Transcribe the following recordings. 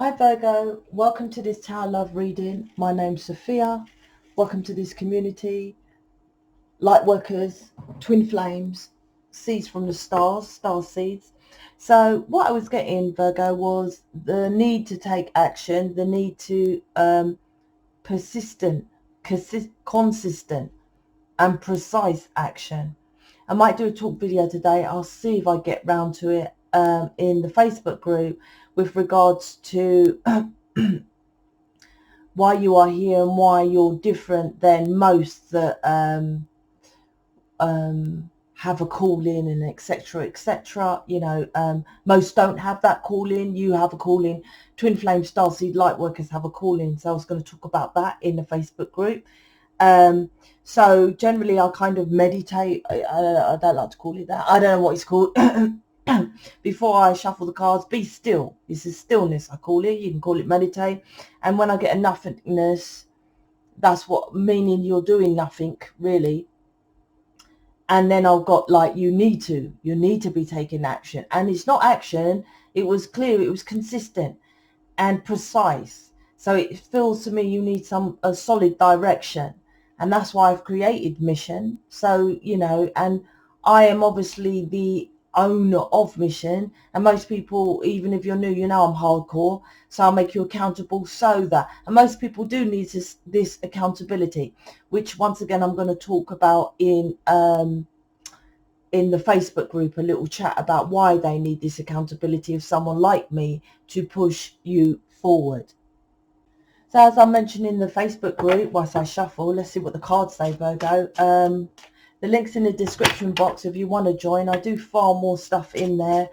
Hi Virgo, welcome to this Tower Love reading. My name's Sophia. Welcome to this community. Lightworkers, twin flames, seeds from the stars, star seeds. So what I was getting, Virgo, was the need to take action, the need to persistent, consistent and precise action. I might do a talk video today. I'll see if I get round to it in the Facebook group with regards to why you are here and why you're different than most that have a calling and etc etc. Most don't have that calling. You have a calling. Twin flame starseed lightworkers have a calling. So I was going to talk about that in the Facebook group. So generally I kind of meditate. I don't like to call it that. I don't know what it's called. Before I shuffle the cards, be still. This is stillness, I call it. You can call it meditate. And when I get a nothingness, that's what, meaning you're doing nothing really. And then I've got like, you need to be taking action. And it's not action. It was clear. It was consistent and precise. So it feels to me you need a solid direction. And that's why I've created Mission. So, and I am obviously the owner of Mission. And most people, even if you're new, I'm hardcore. So I'll make you accountable so that, and most people do need this accountability, which once again, I'm going to talk about in the Facebook group, a little chat about why they need this accountability of someone like me to push you forward. So as I mentioned in the Facebook group, whilst I shuffle, let's see what the cards say, Virgo. The link's in the description box if you want to join. I do far more stuff in there,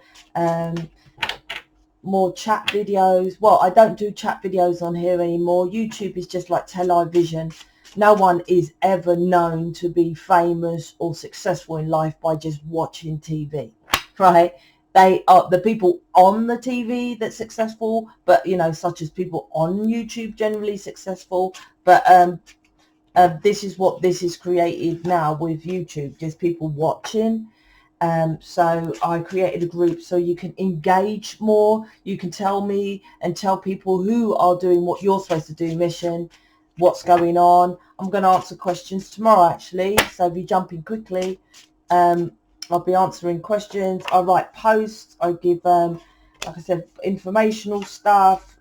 more chat videos. Well, I don't do chat videos on here anymore. YouTube is just like television. No one is ever known to be famous or successful in life by just watching TV, right? They are the people on the TV that's successful, but such as people on YouTube generally successful. But this is what this is created now with YouTube, just people watching. So I created a group so you can engage more. You can tell me and tell people who are doing what you're supposed to do, Mission, what's going on. I'm going to answer questions tomorrow, actually. So if you jump in quickly, I'll be answering questions. I write posts. I give, like I said, informational stuff,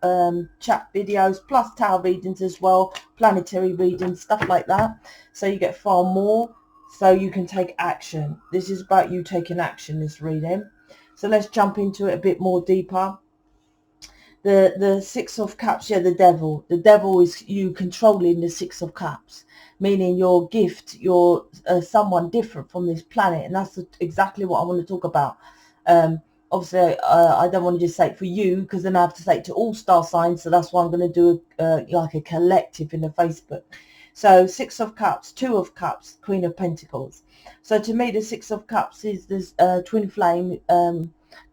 chat videos, plus tarot readings as well, planetary readings, stuff like that. So you get far more. So you can take action. This is about you taking action, this reading. So let's jump into it a bit more deeper. The Six of Cups, the devil. The devil is you controlling the Six of Cups, meaning your gift, you're someone different from this planet. And that's exactly what I want to talk about. Obviously, I don't want to just say it for you, because then I have to say it to all star signs. So that's why I'm going to do like a collective in the Facebook. So Six of Cups, Two of Cups, Queen of Pentacles. So to me, the Six of Cups is this twin flame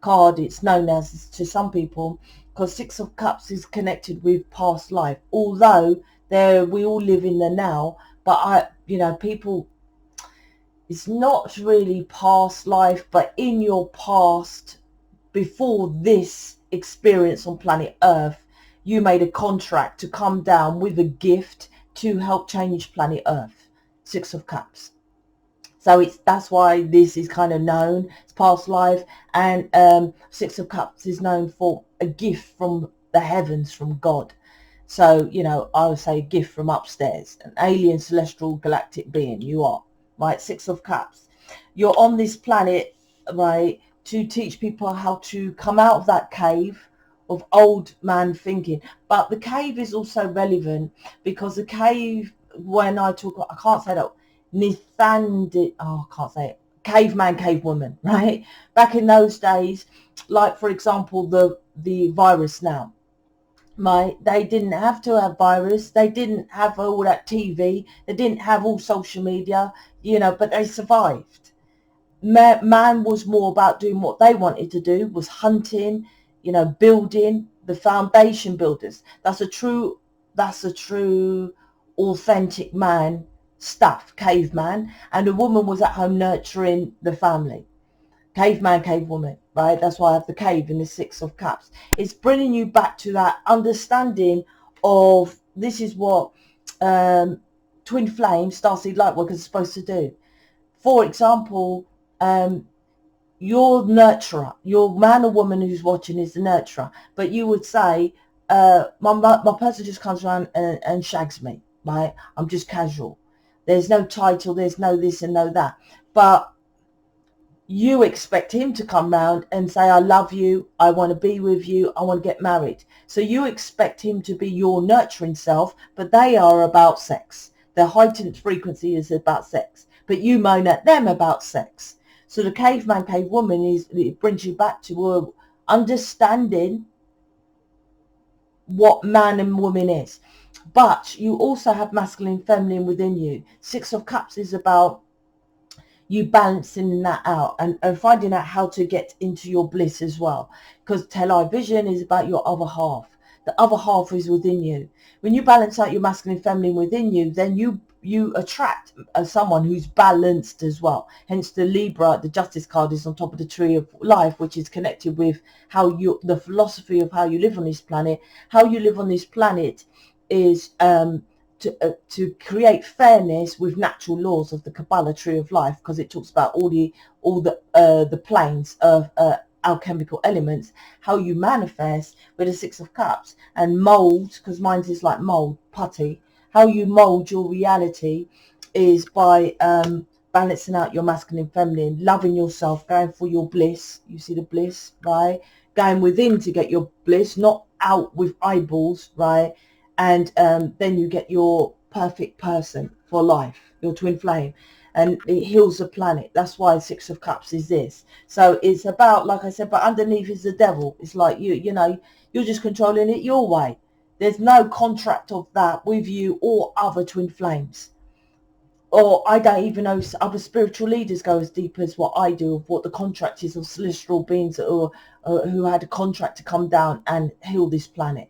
card. It's known as to some people, because Six of Cups is connected with past life. Although we all live in the now, but people, it's not really past life, but in your past, before this experience on planet Earth, you made a contract to come down with a gift to help change planet Earth. Six of Cups. So that's why this is kind of known as past life. And Six of Cups is known for a gift from the heavens, from God. So, I would say a gift from upstairs, an alien, celestial, galactic being. You are, right? Six of Cups. You're on this planet, right, to teach people how to come out of that cave of old man thinking. But the cave is also relevant, because the cave, when I talk, I can't say that, I can't say it, caveman, cavewoman, right? Back in those days, like for example, the virus now, right? They didn't have to have virus. They didn't have all that TV. They didn't have all social media, but they survived. Man was more about doing what they wanted to do, was hunting, building, the foundation builders. That's a true authentic man stuff, caveman. And a woman was at home nurturing the family. Caveman, cavewoman. right? That's why I have the cave in the Six of Cups. It's bringing you back to that understanding of this is what twin flame starseed lightworkers are supposed to do. For example, your nurturer, your man or woman who's watching is the nurturer, but you would say, my person just comes around and shags me, right? I'm just casual. There's no title, there's no this and no that. But you expect him to come round and say, I love you, I want to be with you, I want to get married. So you expect him to be your nurturing self, but they are about sex. Their heightened frequency is about sex, but you moan at them about sex. So the caveman, cavewoman, it brings you back to understanding what man and woman is. But you also have masculine, feminine within you. Six of Cups is about you balancing that out and finding out how to get into your bliss as well, because television is about your other half. The other half is within you. When you balance out your masculine feminine within you, then you attract someone who's balanced as well. Hence the Libra, the Justice card, is on top of the tree of life, which is connected with how the philosophy of how you live on this planet. How you live on this planet is to create fairness with natural laws of the Kabbalah tree of life, because it talks about all the planes of alchemical elements, how you manifest with the Six of Cups, and mold, because mine is like mold, putty. How you mold your reality is by balancing out your masculine, feminine, loving yourself, going for your bliss. You see the bliss, right? Going within to get your bliss, not out with eyeballs, right? And then you get your perfect person for life, your twin flame, and it heals the planet. That's why Six of Cups is this. So it's about, like I said, but underneath is the devil. It's like you know, you're just controlling it your way. There's no contract of that with you or other twin flames. Or I don't even know other spiritual leaders go as deep as what I do of what the contract is of celestial beings who had a contract to come down and heal this planet.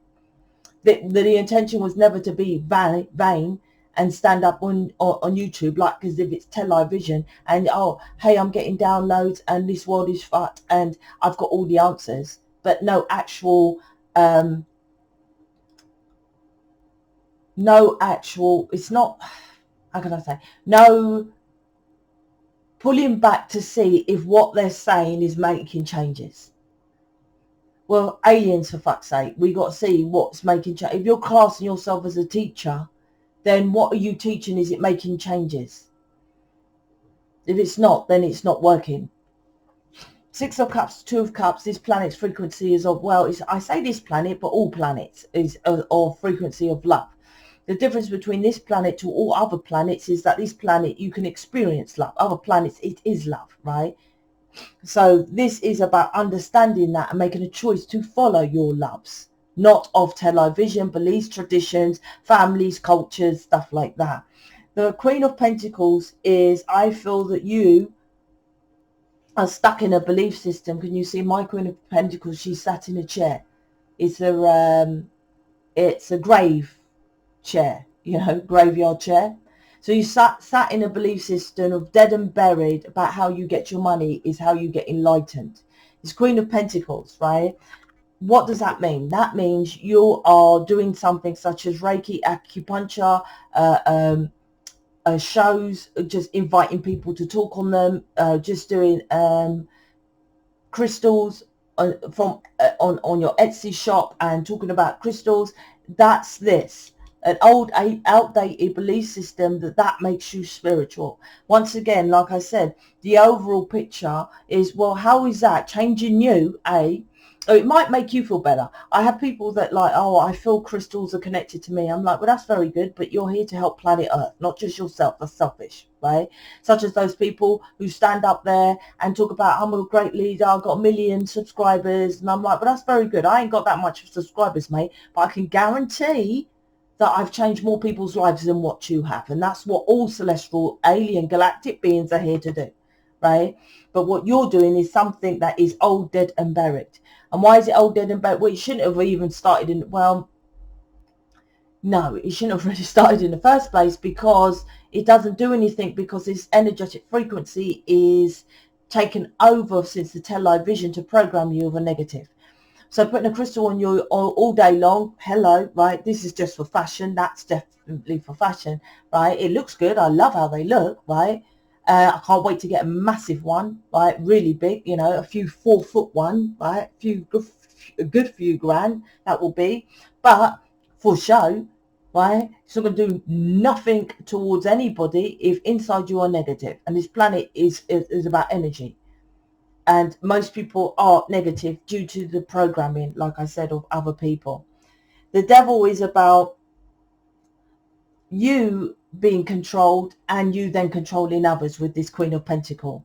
The intention was never to be vain and stand up on YouTube like as if it's television and, oh, hey, I'm getting downloads and this world is fucked and I've got all the answers, but no actual it's not, how can I say, no pulling back to see if what they're saying is making changes. Well, aliens, for fuck's sake, we got to see what's making change. If you're classing yourself as a teacher, then what are you teaching? Is it making changes? If it's not, then it's not working. Six of Cups, Two of Cups, this planet's frequency is of, well, I say this planet, but all planets is of frequency of love. The difference between this planet to all other planets is that this planet, you can experience love. Other planets, it is love, right? So this is about understanding that and making a choice to follow your loves, not of television, beliefs, traditions, families, cultures, stuff like that. The Queen of Pentacles is, I feel that you are stuck in a belief system. Can you see my Queen of Pentacles? She's sat in a chair. It's a grave chair, you know, graveyard chair. So you sat in a belief system of dead and buried about how you get your money is how you get enlightened. It's Queen of Pentacles, right? What does that mean? That means you are doing something such as Reiki, acupuncture, shows, just inviting people to talk on them, just doing crystals from on your Etsy shop and talking about crystals. That's this. An old outdated belief system that makes you spiritual. Once again, like I said, the overall picture is, well, how is that changing you? Oh, it might make you feel better. I have people that like, oh, I feel crystals are connected to me. I'm like, well, that's very good, but you're here to help planet Earth, not just yourself. That's selfish, right? Such as those people who stand up there and talk about, I'm a great leader, I've got 1 million subscribers. And I'm like, well, that's very good. I ain't got that much subscribers, mate, but I can guarantee that I've changed more people's lives than what you have. And that's what all celestial, alien, galactic beings are here to do, right? But what you're doing is something that is old, dead and buried. And why is it old, dead and buried? Well, it shouldn't have even started in, well, no, it shouldn't have really started in the first place, because it doesn't do anything, because this energetic frequency is taken over since the television to program you with a negative. So putting a crystal on you all day long, hello, right? This is just for fashion. That's definitely for fashion, right? It looks good. I love how they look, right? I can't wait to get a massive one, right? Really big, you know, a few 4-foot one, right? A good few grand that will be, but for show, right? It's not going to do nothing towards anybody if inside you are negative. And this planet is about energy. And most people are negative due to the programming, like I said, of other people. The devil is about you being controlled and you then controlling others with this Queen of Pentacles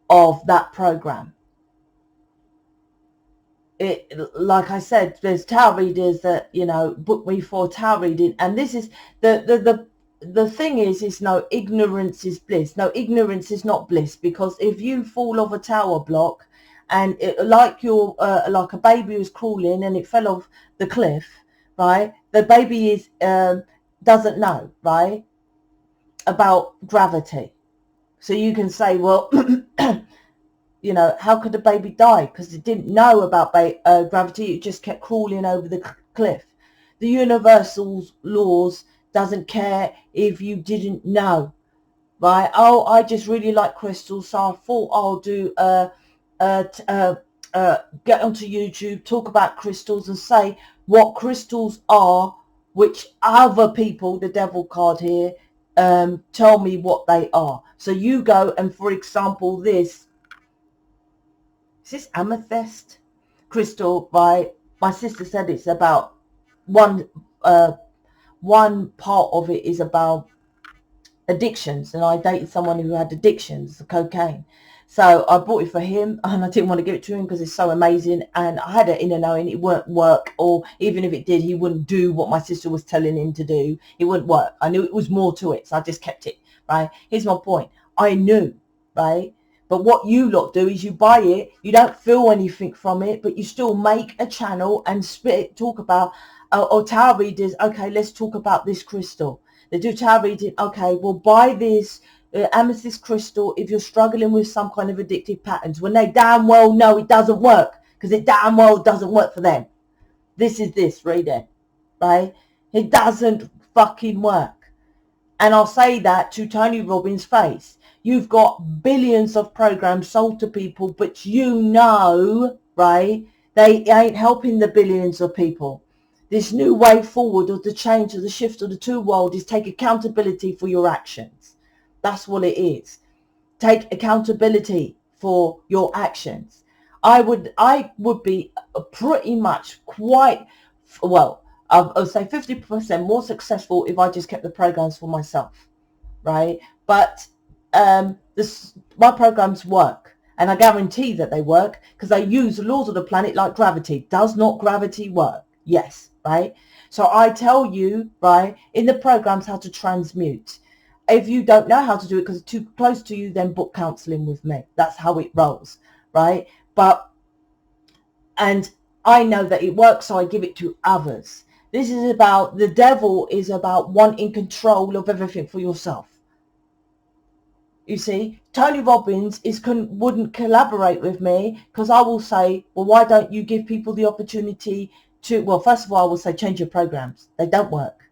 of that program. It, like I said, there's tarot readers that, you know, book me for tarot reading, and this is the thing is no, ignorance is bliss. No, ignorance is not bliss, because if you fall off a tower block and like you're like a baby who's crawling and it fell off the cliff, right? The baby is doesn't know, right, about gravity. So you can say, well, you know, how could the baby die? Because it didn't know about gravity. It just kept crawling over the cliff. The universal laws doesn't care if you didn't know, right? Oh, I just really like crystals, so I thought I'll do get onto YouTube, talk about crystals and say what crystals are, which other people, the devil card here, tell me what they are. So you go and, for example, this amethyst crystal, right? My sister said it's about one part of it is about addictions, and I dated someone who had addictions, cocaine. So I bought it for him, and I didn't want to give it to him because it's so amazing, and I had it in a knowing it wouldn't work, or even if it did, he wouldn't do what my sister was telling him to do. It wouldn't work. I knew it was more to it, so I just kept it, right? Here's my point. I knew, right? But what you lot do is you buy it, you don't feel anything from it, but you still make a channel and talk about, or tarot readers, okay, let's talk about this crystal. They do tarot reading, okay, well, buy this amethyst crystal if you're struggling with some kind of addictive patterns, when they damn well know it doesn't work, because it damn well doesn't work for them. This is this, read it, right? It doesn't fucking work. And I'll say that to Tony Robbins' face. You've got billions of programs sold to people, but you know, right, they ain't helping the billions of people. This new way forward, or the change, or the shift of the two world, is take accountability for your actions. That's what it is. Take accountability for your actions. I would be pretty much quite, well, I'll say 50% more successful if I just kept the programs for myself, right? But my programs work, and I guarantee that they work because they use the laws of the planet like gravity. Does not gravity work? Yes, right? So I tell you, right, in the programs how to transmute. If you don't know how to do it because it's too close to you, then book counseling with me. That's how it rolls, right? And I know that it works, so I give it to others. This is about, the devil is about wanting control of everything for yourself. You see, Tony Robbins wouldn't collaborate with me because I will say, well, why don't you give people the opportunity to, well, first of all, I will say change your programs. They don't work.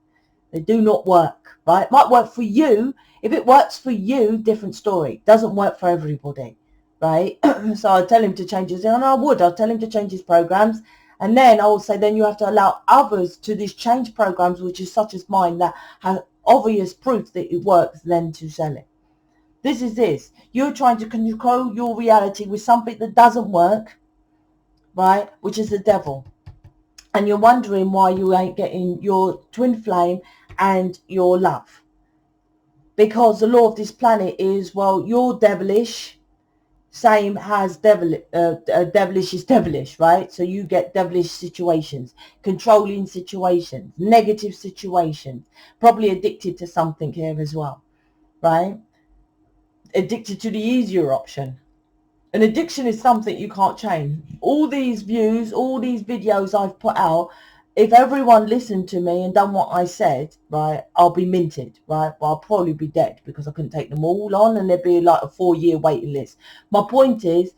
They do not work, right? It might work for you. If it works for you, different story. Doesn't work for everybody, right? So I'll tell him to change his, and I'll tell him to change his programs. And then I will say, then you have to allow others to these change programs, which is such as mine, that have obvious proof that it works, then to sell it. This is this. You're trying to control your reality with something that doesn't work, right? Which is the devil. And you're wondering why you ain't getting your twin flame and your love. Because the law of this planet is, well, you're devilish, same as devilish is devilish, right? So you get devilish situations, controlling situations, negative situations, probably addicted to something here as well, right? Addicted to the easier option. An addiction is something you can't change. All these views, all these videos I've put out, If everyone listened to me and done what I said, right, I'll be minted, right? Well, I'll probably be dead because I couldn't take them all on, and there'd be like a 4-year waiting list. My point is,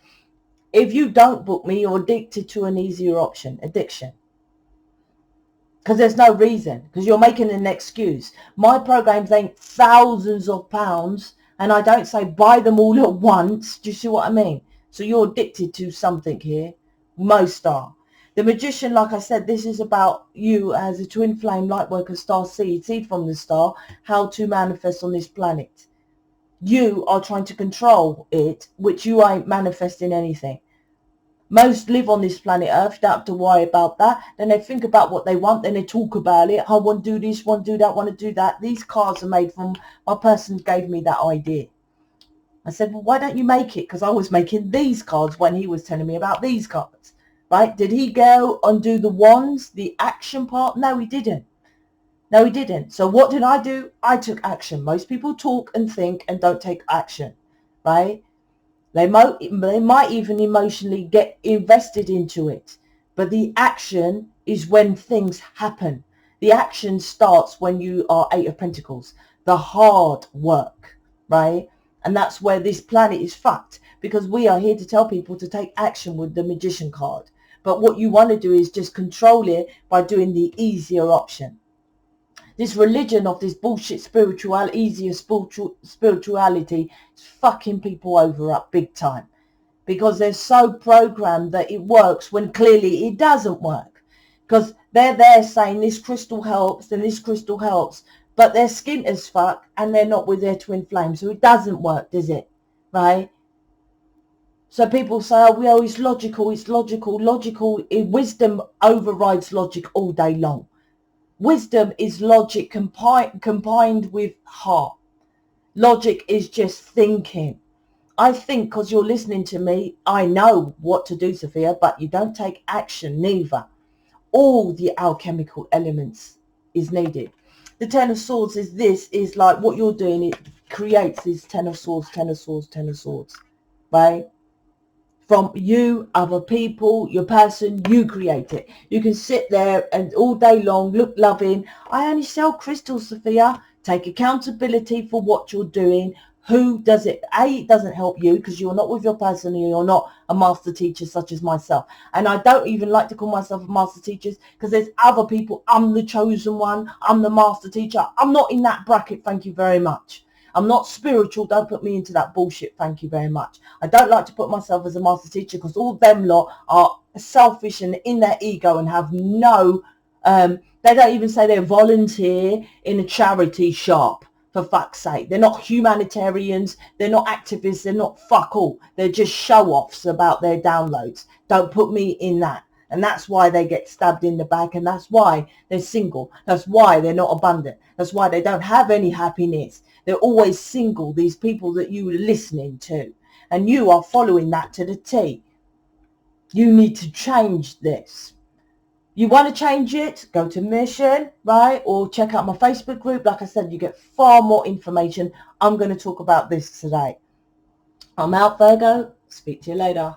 if you don't book me, you're addicted to an easier option, addiction. Because there's no reason, because you're making an excuse. My programs ain't thousands of pounds, and I don't say buy them all at once. Do you see what I mean? So you're addicted to something here. Most are. The Magician, like I said, this is about you as a twin flame light worker star seed from the star, how to manifest on this planet. You are trying to control it, which you ain't manifesting anything. Most live on this planet Earth, don't have to worry about that. Then they think about what they want, then they talk about it. I want to do this, want to do that, want to do that. These cards are made from, my person gave me that idea. I said, well, why don't you make it? Because I was making these cards when he was telling me about these cards. Right? Did he go and do the wands, the action part? No, he didn't. No, he didn't. So what did I do? I took action. Most people talk and think and don't take action. Right? They might even emotionally get invested into it. But the action is when things happen. The action starts when you are 8 of Pentacles. The hard work, right? And that's where this planet is fucked. Because we are here to tell people to take action with the Magician card. But what you want to do is just control it by doing the easier option. This religion of this bullshit easier spirituality is fucking people over up big time. Because they're so programmed that it works when clearly it doesn't work. Because they're there saying this crystal helps and this crystal helps. But they're skint as fuck and they're not with their twin flame. So it doesn't work, does it? Right? So people say, oh, well, it's logical, it's logical. Wisdom overrides logic all day long. Wisdom is logic combined with heart. Logic is just thinking. I think because you're listening to me, I know what to do, Sophia, but you don't take action neither. All the alchemical elements is needed. The Ten of Swords is like what you're doing. It creates this Ten of Swords, Ten of Swords, Ten of Swords, right? From you, other people, your person, you create it. You can sit there and all day long look loving. I only sell crystals, Sophia. Take accountability for what you're doing. Who does it? It doesn't help you because you're not with your person and you're not a master teacher such as myself. And I don't even like to call myself a master teacher because there's other people. I'm the chosen one. I'm the master teacher. I'm not in that bracket. Thank you very much. I'm not spiritual. Don't put me into that bullshit. Thank you very much. I don't like to put myself as a master teacher because all them lot are selfish and in their ego and have no, they don't even say they're volunteer in a charity shop, for fuck's sake. They're not humanitarians. They're not activists. They're not fuck all. They're just show-offs about their downloads. Don't put me in that. And that's why they get stabbed in the back. And that's why they're single. That's why they're not abundant. That's why they don't have any happiness. They're always single, these people that you are listening to. And you are following that to the T. You need to change this. You want to change it? Go to Mission, right? Or check out my Facebook group. Like I said, you get far more information. I'm going to talk about this today. I'm out, Virgo. Speak to you later.